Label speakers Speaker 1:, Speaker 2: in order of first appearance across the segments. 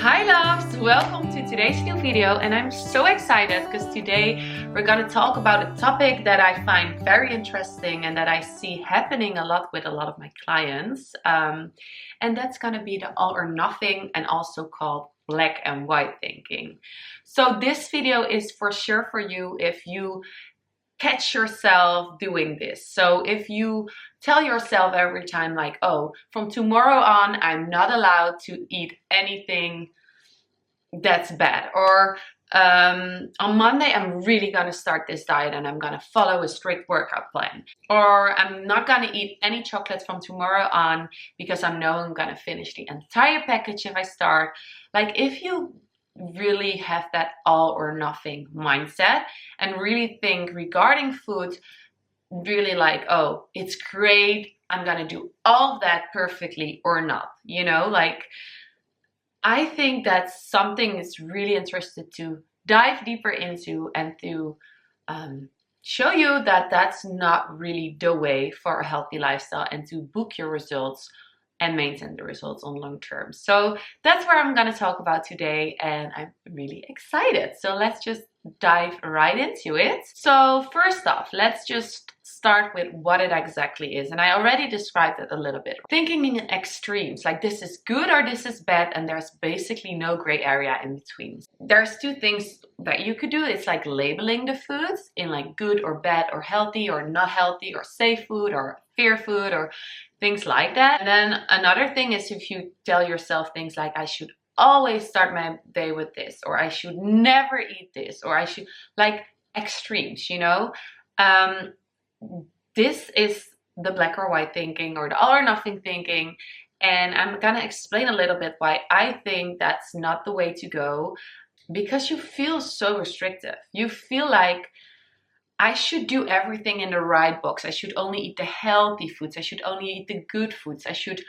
Speaker 1: Hi loves, welcome to today's new video, and I'm so excited because today we're going to talk about a topic that I find very interesting and that I see happening a lot with a lot of my clients, and that's going to be the all or nothing and also called black and white thinking. So this video is for sure for you if you catch yourself doing this. So if you tell yourself every time like, oh, from tomorrow on I'm not allowed to eat anything that's bad, or on Monday I'm really gonna start this diet and I'm gonna follow a strict workout plan, or I'm not gonna eat any chocolate from tomorrow on because I know I'm gonna finish the entire package if I start. Like, if you really have that all or nothing mindset and really think regarding food really like, oh, it's great, I'm gonna do all of that perfectly or not, you know, like, I think that's something that's really interested to dive deeper into and to show you that that's not really the way for a healthy lifestyle and to book your results and maintain the results on long term. So that's what I'm going to talk about today, and I'm really excited. So let's just dive right into it. So first off, let's just start with what it exactly is. And I already described it a little bit. Thinking in extremes, like this is good or this is bad, and there's basically no gray area in between. There's two things that you could do. It's like labeling the foods in like good or bad or healthy or not healthy or safe food or fear food or things like that. And then another thing is if you tell yourself things like, I should always start my day with this, or I should never eat this, or I should, like, extremes, you know. This is the black or white thinking, or the all or nothing thinking, and I'm gonna explain a little bit why I think that's not the way to go, because you feel so restrictive. You feel like, I should do everything in the right box. I should only eat the healthy foods. I should only eat the good foods. I should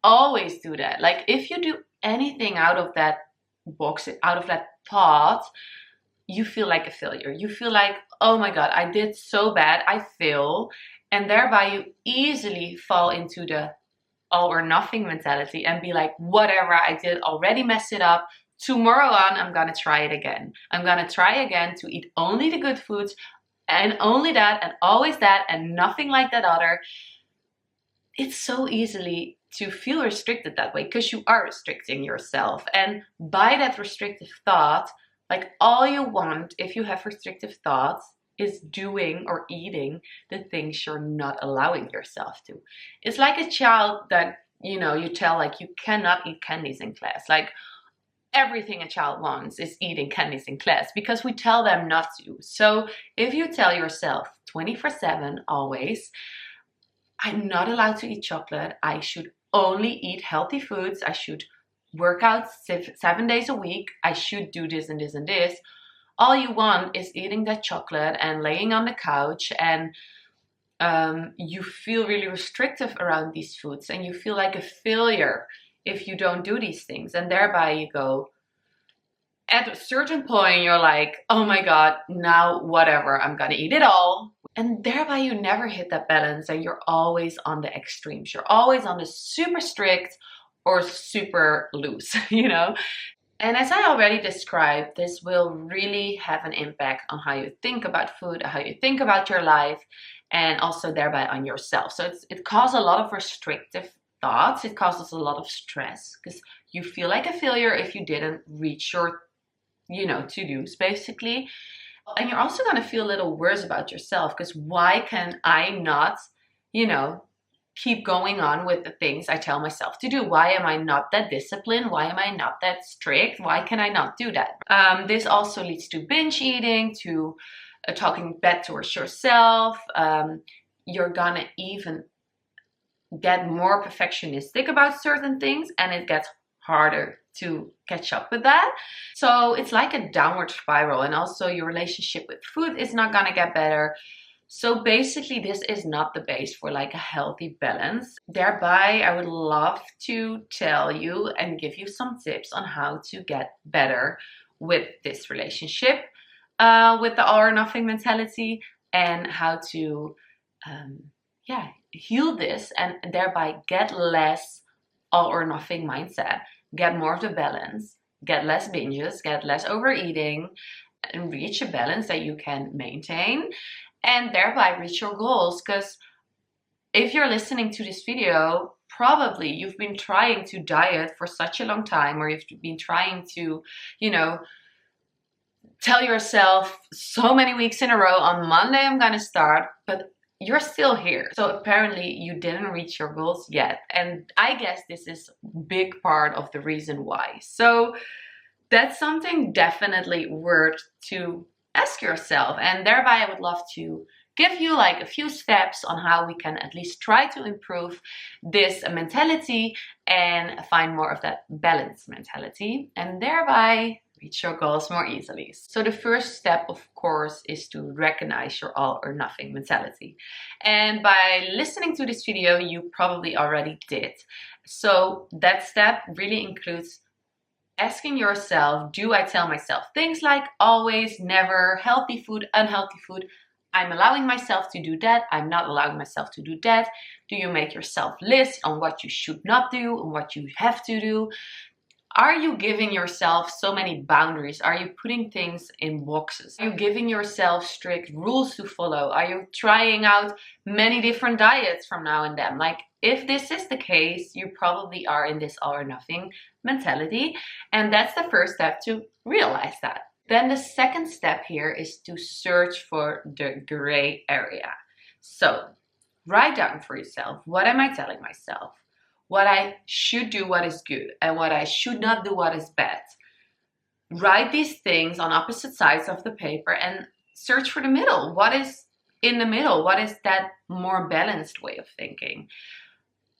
Speaker 1: always do that. Like, if you do anything out of that box, out of that pot, you feel like a failure. You feel like, oh my God, I did so bad, I fail. And thereby you easily fall into the all or nothing mentality and be like, whatever, I did already mess it up. Tomorrow on, I'm gonna try it again. I'm gonna try again to eat only the good foods and only that and always that and nothing like that other. It's so easily to feel restricted that way because you are restricting yourself. And by that restrictive thought, like, all you want if you have restrictive thoughts is doing or eating the things you're not allowing yourself to. It's like a child that, you know, you tell like, you cannot eat candies in class. Like, everything a child wants is eating candies in class because we tell them not to. So if you tell yourself 24/7 always, I'm not allowed to eat chocolate, I should only eat healthy foods, I should work out 7 days a week, I should do this and this and this, all you want is eating that chocolate and laying on the couch, and you feel really restrictive around these foods and you feel like a failure if you don't do these things. And thereby you go, at a certain point you're like, oh my God, now whatever, I'm gonna eat it all. And thereby you never hit that balance and you're always on the extremes. You're always on the super strict or super loose, you know. And as I already described, this will really have an impact on how you think about food, how you think about your life, and also thereby on yourself. So it causes a lot of restrictive thoughts. It causes a lot of stress because you feel like a failure if you didn't reach your, you know, to-dos basically. And you're also going to feel a little worse about yourself because why can I not, you know, keep going on with the things I tell myself to do? Why am I not that disciplined? Why am I not that strict? Why can I not do that? This also leads to binge eating, to talking bad towards yourself. You're gonna even get more perfectionistic about certain things, and it gets harder to catch up with that. So it's like a downward spiral, and also your relationship with food is not gonna get better. So basically this is not the base for like a healthy balance. Thereby I would love to tell you and give you some tips on how to get better with this relationship with the all or nothing mentality, and how to heal this and thereby get less all or nothing mindset, get more of the balance, get less binges, get less overeating, and reach a balance that you can maintain, and thereby reach your goals. Because if you're listening to this video, probably you've been trying to diet for such a long time, or you've been trying to, you know, tell yourself so many weeks in a row, on Monday I'm gonna start, but you're still here. So apparently you didn't reach your goals yet. And I guess this is a big part of the reason why. So that's something definitely worth to ask yourself. And thereby I would love to give you like a few steps on how we can at least try to improve this mentality and find more of that balanced mentality, and thereby reach your goals more easily. So the first step, of course, is to recognize your all or nothing mentality. And by listening to this video, you probably already did. So that step really includes asking yourself, do I tell myself things like always, never, healthy food, unhealthy food? I'm allowing myself to do that. I'm not allowing myself to do that. Do you make yourself list on what you should not do and what you have to do? Are you giving yourself so many boundaries? Are you putting things in boxes? Are you giving yourself strict rules to follow? Are you trying out many different diets from now and then? Like, if this is the case, you probably are in this all or nothing mentality. And that's the first step, to realize that. Then the second step here is to search for the gray area. So write down for yourself, what am I telling myself? What I should do, what is good, and what I should not do, what is bad. Write these things on opposite sides of the paper and search for the middle. What is in the middle? What is that more balanced way of thinking?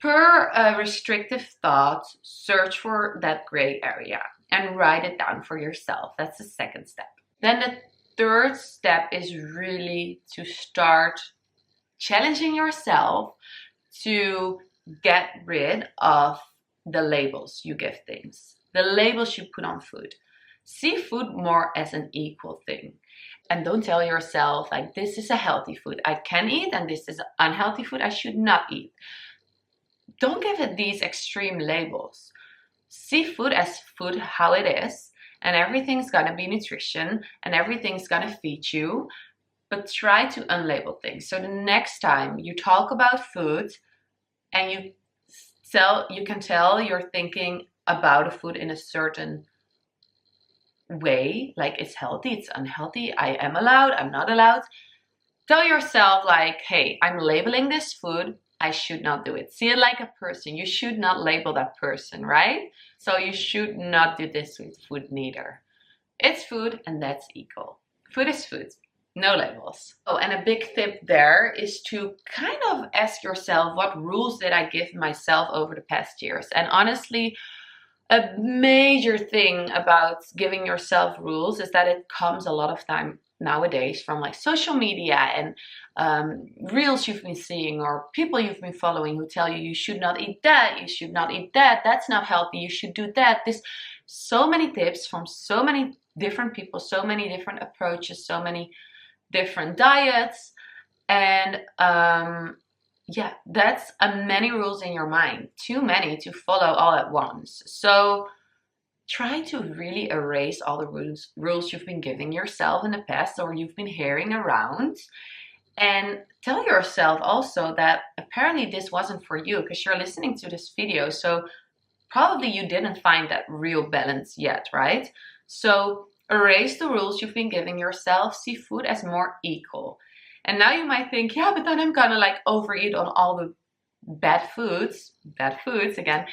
Speaker 1: Per restrictive thought, search for that gray area and write it down for yourself. That's the second step. Then the third step is really to start challenging yourself to get rid of the labels you give things, the labels you put on food. See food more as an equal thing. And don't tell yourself like, this is a healthy food I can eat and this is unhealthy food I should not eat. Don't give it these extreme labels. See food as food how it is, and everything's gonna be nutrition and everything's gonna feed you, but try to unlabel things. So the next time you talk about food and you can tell you're thinking about a food in a certain way, like it's healthy, it's unhealthy, I am allowed, I'm not allowed. Tell yourself like, hey, I'm labeling this food, I should not do it. See it like a person. You should not label that person, right? So you should not do this with food neither. It's food and that's equal. Food is food. No labels. Oh, and a big tip there is to kind of ask yourself, what rules did I give myself over the past years? And honestly, a major thing about giving yourself rules is that it comes a lot of time nowadays from like social media and reels you've been seeing or people you've been following who tell you should not eat that, you should not eat that, that's not healthy, you should do that. This, so many tips from so many different people, so many different approaches, so many different diets, and yeah, that's many rules in your mind, too many to follow all at once. So try to really erase all the rules you've been giving yourself in the past or you've been hearing around, and tell yourself also that apparently this wasn't for you because you're listening to this video, so probably you didn't find that real balance yet, right? So erase the rules you've been giving yourself, see food as more equal. And now you might think, yeah, but then I'm gonna like overeat on all the bad foods again.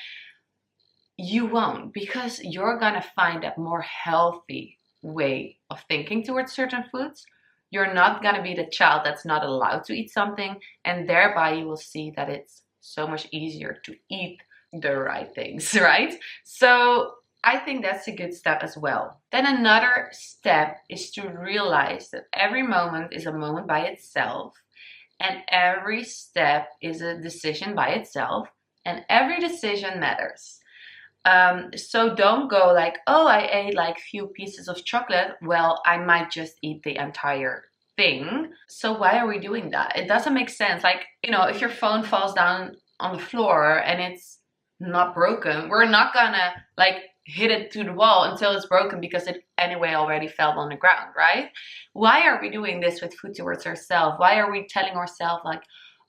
Speaker 1: You won't, because you're gonna find a more healthy way of thinking towards certain foods. You're not gonna be the child that's not allowed to eat something, and thereby you will see that it's so much easier to eat the right things, right? So I think that's a good step as well. Then another step is to realize that every moment is a moment by itself, and every step is a decision by itself, and every decision matters. So don't go like, oh, I ate like few pieces of chocolate, well, I might just eat the entire thing. So why are we doing that? It doesn't make sense. Like, you know, if your phone falls down on the floor and it's not broken, we're not gonna like hit it to the wall until it's broken because it anyway already fell on the ground, right? Why are we doing this with food towards ourselves? Why are we telling ourselves like,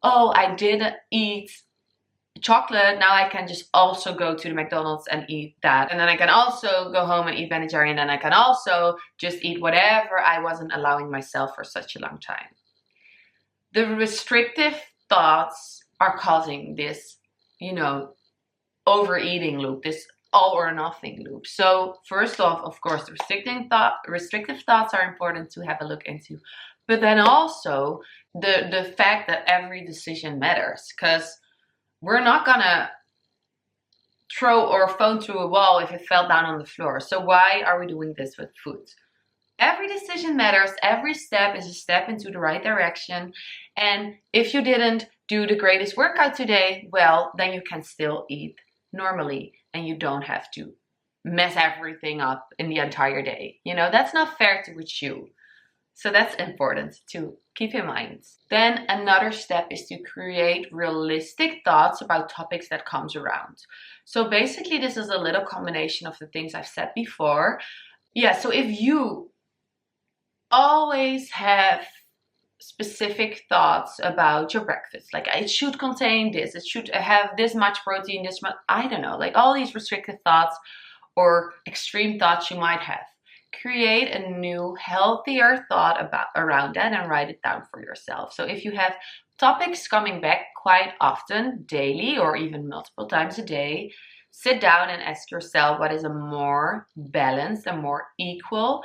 Speaker 1: oh, I didn't eat chocolate, now I can just also go to the McDonald's and eat that. And then I can also go home and eat Ben and Jerry, and then I can also just eat whatever I wasn't allowing myself for such a long time. The restrictive thoughts are causing this, you know, overeating loop, this all or nothing loop. So first off, of course, restrictive thoughts are important to have a look into. But then also the fact that every decision matters, because we're not gonna throw our phone through a wall if it fell down on the floor. So why are we doing this with food? Every decision matters. Every step is a step into the right direction. And if you didn't do the greatest workout today, well, then you can still eat normally and you don't have to mess everything up in the entire day. You know, that's not fair towards you. So that's important to keep in mind. Then another step is to create realistic thoughts about topics that comes around. So basically this is a little combination of the things I've said before. Yeah, so if you always have specific thoughts about your breakfast, like it should contain this, it should have this much protein, this much, I don't know, like all these restrictive thoughts or extreme thoughts you might have. Create a new, healthier thought around that and write it down for yourself. So if you have topics coming back quite often, daily or even multiple times a day, sit down and ask yourself what is a more balanced and more equal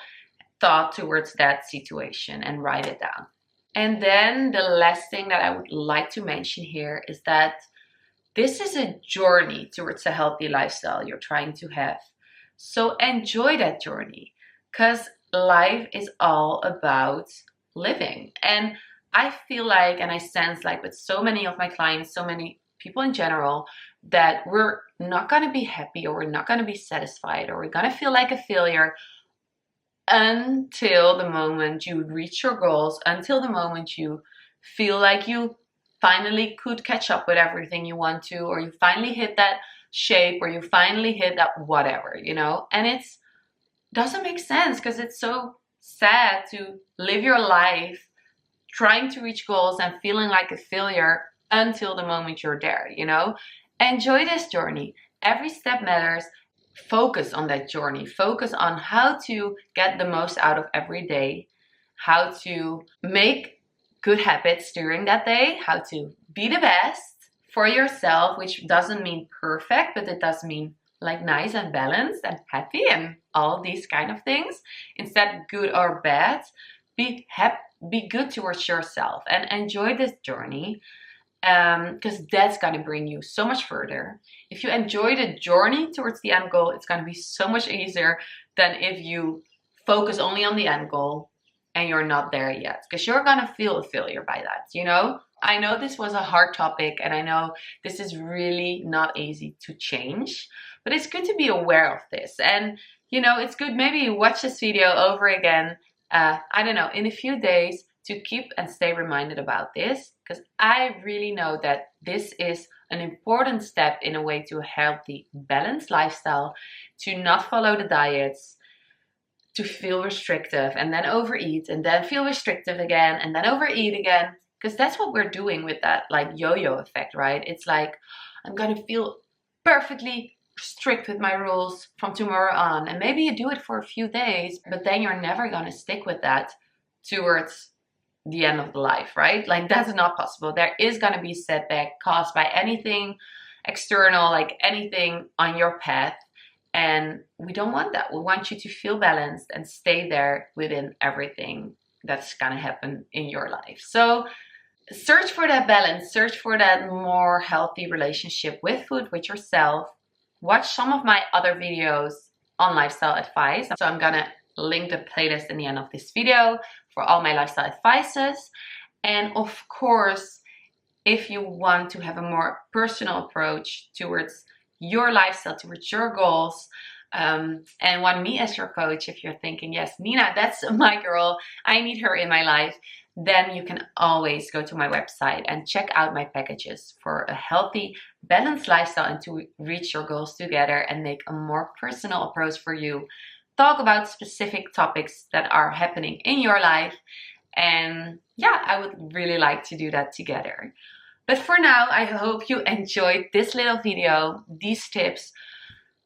Speaker 1: thought towards that situation and write it down. And then the last thing that I would like to mention here is that this is a journey towards a healthy lifestyle you're trying to have. So enjoy that journey, because life is all about living. And I feel like, and I sense like with so many of my clients, so many people in general, that we're not going to be happy or we're not going to be satisfied or we're going to feel like a failure until the moment you reach your goals, until the moment you feel like you finally could catch up with everything you want to, or you finally hit that shape, or you finally hit that whatever, you know. And it's doesn't make sense because it's so sad to live your life trying to reach goals and feeling like a failure until the moment you're there, you know. Enjoy this journey. Every step matters. Focus on that journey. Focus on how to get the most out of every day, how to make good habits during that day, how to be the best for yourself, which doesn't mean perfect, but it does mean like nice and balanced and happy and all these kind of things. Instead, good or bad, be happy, be good towards yourself and enjoy this journey. Because that's going to bring you so much further. If you enjoy the journey towards the end goal, it's going to be so much easier than if you focus only on the end goal and you're not there yet, because you're going to feel a failure by that, you know. I know this was a hard topic and I know this is really not easy to change, but it's good to be aware of this. And you know, it's good maybe you watch this video over again, I don't know, in a few days, to keep and stay reminded about this, because I really know that this is an important step in a way to a healthy, balanced lifestyle, to not follow the diets, to feel restrictive and then overeat and then feel restrictive again and then overeat again, because that's what we're doing with that like yo-yo effect, right? It's like, I'm going to feel perfectly strict with my rules from tomorrow on, and maybe you do it for a few days, but then you're never going to stick with that towards the end of the life, right? Like that's not possible. There is going to be setback caused by anything external, like anything on your path, and we don't want that. We want you to feel balanced and stay there within everything that's going to happen in your life. So search for that balance, search for that more healthy relationship with food, with yourself. Watch some of my other videos on lifestyle advice. So I'm going to link the playlist in the end of this video for all my lifestyle advices. And of course, if you want to have a more personal approach towards your lifestyle, towards your goals, and want me as your coach, if you're thinking, yes, Nina, that's my girl, I need her in my life, then you can always go to my website and check out my packages for a healthy, balanced lifestyle and to reach your goals together and make a more personal approach for you. Talk about specific topics that are happening in your life. And yeah, I would really like to do that together. But for now, I hope you enjoyed this little video, these tips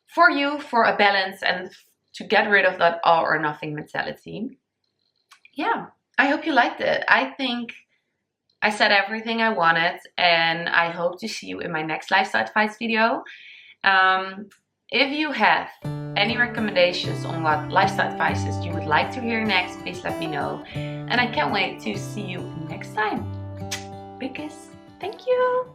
Speaker 1: for you for a balance and to get rid of that all or nothing mentality. Yeah, I hope you liked it. I think I said everything I wanted, and I hope to see you in my next lifestyle advice video. If you have any recommendations on what lifestyle advices you would like to hear next, please let me know. And I can't wait to see you next time. Big kiss. Thank you.